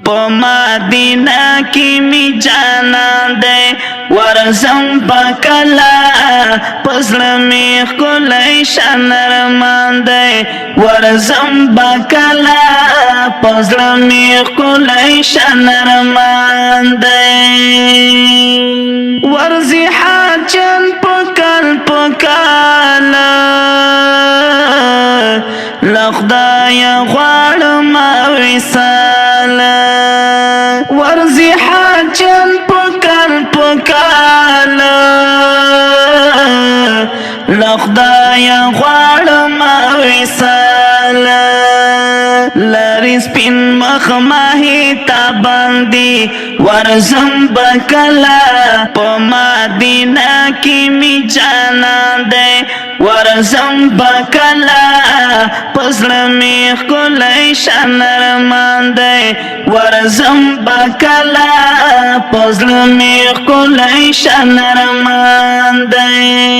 مدینہ کی می جانا دے ورزم پکلا پسل می خلای شنرمان دے ورزم پکلا پسل می خلای شنرمان دے ورزی حاجن پکل پکالا لخدای غوارم وصالا ورزی حاجن پکل پکالا لخدای غوارم وصالا لری سپین مخ ماهی تابندی ورزم بکلا پا مدینہ کی می جانا دے ورزم بکلا پسل می خلای شنرمان دے ورزم بکلا پسل می خلای شنرمان دے